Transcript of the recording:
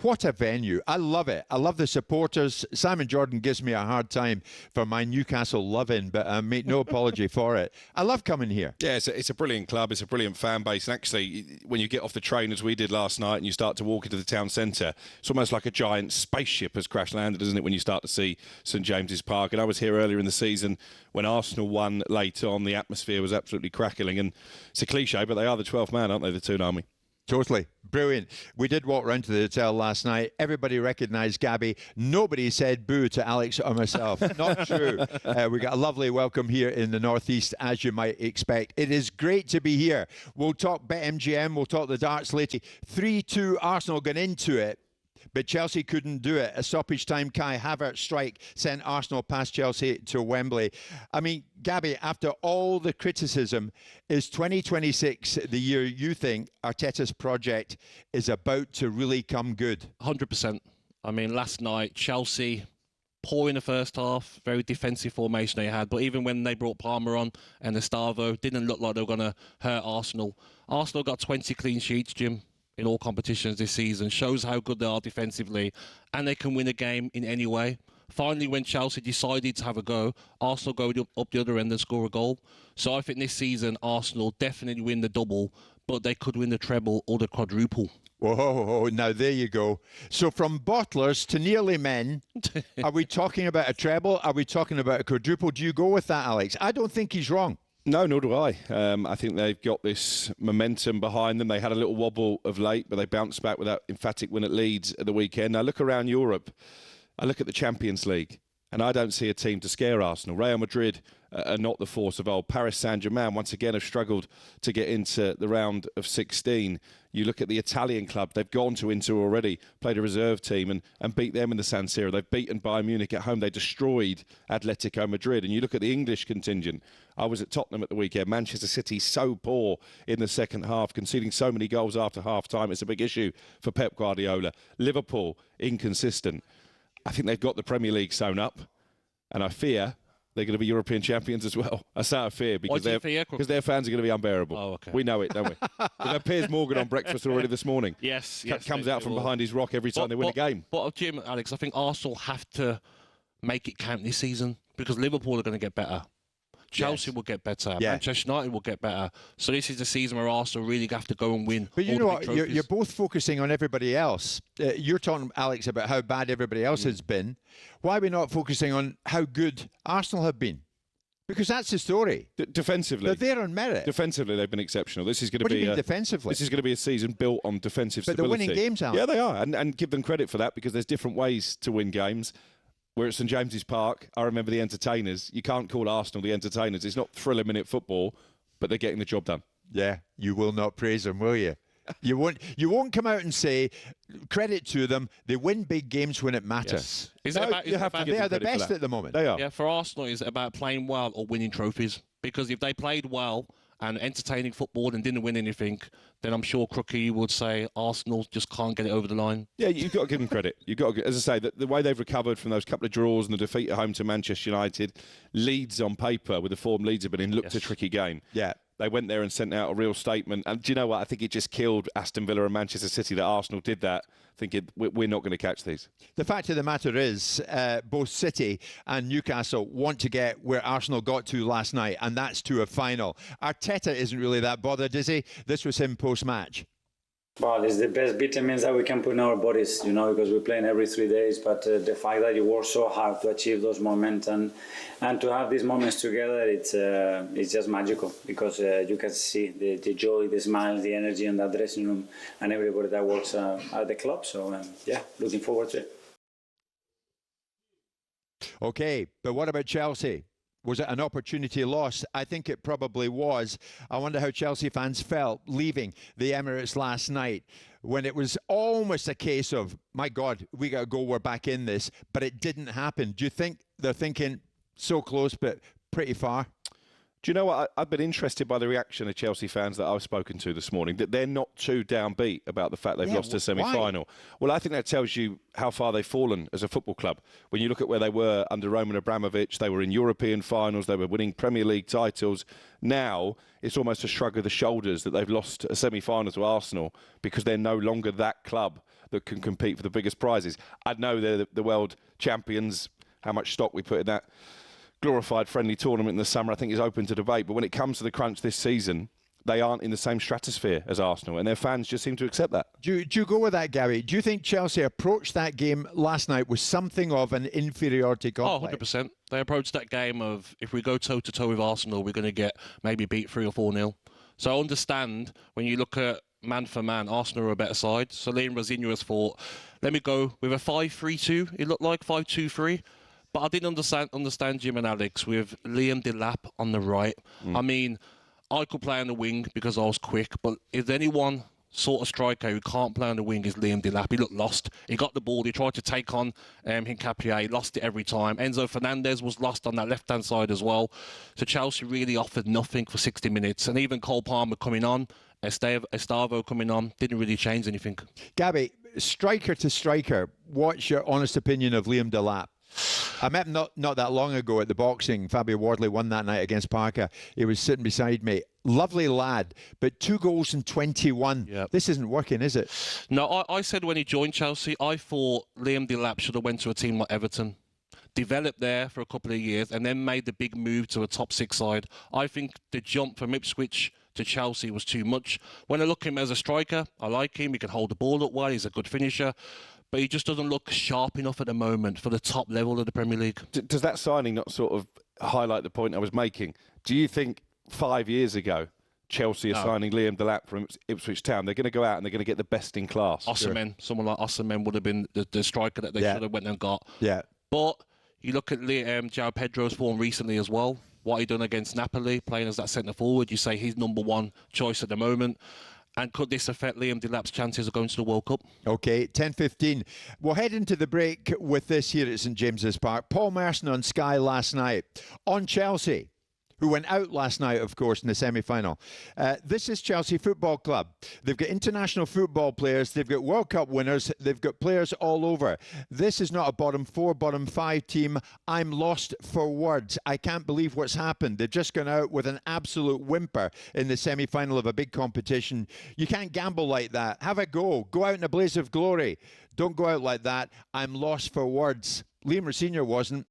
what a venue. I love it. I love the supporters. Simon Jordan gives me a hard time for my Newcastle loving, but I make no apology for it. I love coming here. Yeah, it's a brilliant club. It's a brilliant fan base. And actually, when you get off the train, as we did last night, and you start to walk into the town centre, it's almost like a giant spaceship has crash landed, isn't it, when you start to see St James's Park. And I was here earlier in the season when Arsenal won late on. The atmosphere was absolutely crackling. And it's a cliche, but they are the 12th man, aren't they, the Toon Army? Totally. Brilliant. We did walk round to the hotel last night. Everybody recognised Gabby. Nobody said boo to Alex or myself. Not true. We got a lovely welcome here in the Northeast, as you might expect. It is great to be here. We'll talk BetMGM. We'll talk the darts later. 3-2 Arsenal got into it, but Chelsea couldn't do it. A stoppage time Kai Havertz strike sent Arsenal past Chelsea to Wembley. I mean, Gabby, after all the criticism, is 2026 the year you think Arteta's project is about to really come good? 100%. I mean, last night, Chelsea, poor in the first half, very defensive formation they had. But even when they brought Palmer on and Gustavo, didn't look like they were going to hurt Arsenal. Arsenal got 20 clean sheets, Jim, in all competitions this season. Shows how good they are defensively, and they can win a game in any way. Finally, when Chelsea decided to have a go, Arsenal go up the other end and score a goal. So I think this season Arsenal definitely win the double, but they could win the treble or the quadruple. Whoa, now there you go. So from bottlers to nearly men, are we talking about a treble? Are we talking about a quadruple? Do you go with that, Alex? I don't think he's wrong. No, nor do I. I think they've got this momentum behind them. They had a little wobble of late, but they bounced back with that emphatic win at Leeds at the weekend. Now, look around Europe. I look at the Champions League, and I don't see a team to scare Arsenal. Real Madrid are not the force of old. Paris Saint-Germain, once again, have struggled to get into the round of 16. You look at the Italian club, they've gone to Inter already, played a reserve team and beat them in the San Siro. They've beaten Bayern Munich at home. They destroyed Atletico Madrid. And you look at the English contingent. I was at Tottenham at the weekend. Manchester City, so poor in the second half, conceding so many goals after half-time. It's a big issue for Pep Guardiola. Liverpool, inconsistent. I think they've got the Premier League sewn up, and I fear they're going to be European champions as well. I say I fear because their fans are going to be unbearable. Oh, okay. We know it, don't we? We've had Piers Morgan on breakfast already this morning. Yes. Comes out from behind his rock every time they win a game. But Jim, Alex, I think Arsenal have to make it count this season because Liverpool are going to get better. Chelsea will get better. Yeah. Manchester United will get better. So this is the season where Arsenal really have to go and win. But you know what? You're both focusing on everybody else. You're talking, Alex, about how bad everybody else has been. Why are we not focusing on how good Arsenal have been? Because that's the story. Defensively. They're there on merit. Defensively, they've been exceptional. This is going to What be do you mean defensively? This is going to be a season built on defensive stability. But they're winning games, Alex. Yeah, they are. And give them credit for that because there's different ways to win games. We're at St James's Park. I remember the entertainers. You can't call Arsenal the entertainers. It's not thriller-minute football, but they're getting the job done. Yeah, you will not praise them, will you? You won't come out and say credit to them. They win big games when it matters. Yes. They are the best at the moment. They are. Yeah, for Arsenal, it's about playing well or winning trophies. Because if they played well and entertaining football and didn't win anything, then I'm sure Crookie would say Arsenal just can't get it over the line. Yeah, you've got to give them credit. You've got to, as I say, the way they've recovered from those couple of draws and the defeat at home to Manchester United, Leeds on paper, with the form Leeds have been in, looked a tricky game. Yeah. They went there and sent out a real statement. And do you know what? I think it just killed Aston Villa and Manchester City that Arsenal did that, thinking we're not going to catch these. The fact of the matter is, both City and Newcastle want to get where Arsenal got to last night, and that's to a final. Arteta isn't really that bothered, is he? This was him post-match. Well, it's the best vitamins that we can put in our bodies, because we're playing every 3 days. But the fact that you work so hard to achieve those moments and to have these moments together, it's just magical because you can see the joy, the smile, the energy in that dressing room and everybody that works at the club. So, looking forward to it. Okay, but what about Chelsea? Was it an opportunity lost? I think it probably was. I wonder how Chelsea fans felt leaving the Emirates last night when it was almost a case of, my God, we got to go, we're back in this, but it didn't happen. Do you think they're thinking so close but pretty far? Do you know what? I've been interested by the reaction of Chelsea fans that I've spoken to this morning, that they're not too downbeat about the fact they've lost a semi-final. Well, I think that tells you how far they've fallen as a football club. When you look at where they were under Roman Abramovich, they were in European finals, they were winning Premier League titles. Now, it's almost a shrug of the shoulders that they've lost a semi-final to Arsenal because they're no longer that club that can compete for the biggest prizes. I know they're the world champions. How much stock we put in that glorified friendly tournament in the summer, I think, is open to debate. But when it comes to the crunch this season, they aren't in the same stratosphere as Arsenal, and their fans just seem to accept that. Do you go with that, Gary? Do you think Chelsea approached that game last night with something of an inferiority complex? Oh, 100%. They approached that game of, if we go toe-to-toe with Arsenal, we're going to get maybe beat 3 or 4-0. So I understand when you look at man for man, Arsenal are a better side. So Liam Rosenior has thought, let me go with a 5-3-2. It looked like 5-2-3. But I didn't understand Jim and Alex with Liam Delap on the right. I mean, I could play on the wing because I was quick, but if anyone sort of striker who can't play on the wing is Liam Delap. He looked lost. He got the ball. He tried to take on Hincapié. He lost it every time. Enzo Fernandez was lost on that left-hand side as well. So Chelsea really offered nothing for 60 minutes. And even Cole Palmer coming on, Estavo coming on, didn't really change anything. Gabby, striker to striker, what's your honest opinion of Liam Delap? I met him not that long ago at the boxing. Fabio Wardley won that night against Parker. He was sitting beside me. Lovely lad, but 2 goals in 21. Yep. This isn't working, is it? No, I said when he joined Chelsea, I thought Liam Delap should have went to a team like Everton, developed there for a couple of years, and then made the big move to a top 6 side. I think the jump from Ipswich to Chelsea was too much. When I look at him as a striker, I like him. He can hold the ball up well. He's a good finisher. But he just doesn't look sharp enough at the moment for the top level of the Premier League. Does that signing not sort of highlight the point I was making? Do you think 5 years ago, Chelsea are signing Liam Delap from Ipswich Town? They're going to go out and they're going to get the best in class. Osimhen, someone like Osimhen would have been the striker that they should have went and got. Yeah. But you look at João Pedro's form recently as well. What he done against Napoli, playing as that centre forward, you say he's number 1 choice at the moment. And could this affect Liam Delap's chances of going to the World Cup? OK, 10:15. We'll head into the break with this here at St James's Park. Paul Merson on Sky last night on Chelsea, who went out last night, of course, in the semi-final. This is Chelsea Football Club. They've got international football players. They've got World Cup winners. They've got players all over. This is not a bottom 4, bottom 5 team. I'm lost for words. I can't believe what's happened. They've just gone out with an absolute whimper in the semi-final of a big competition. You can't gamble like that. Have a go. Go out in a blaze of glory. Don't go out like that. I'm lost for words. Liam Rosenior wasn't.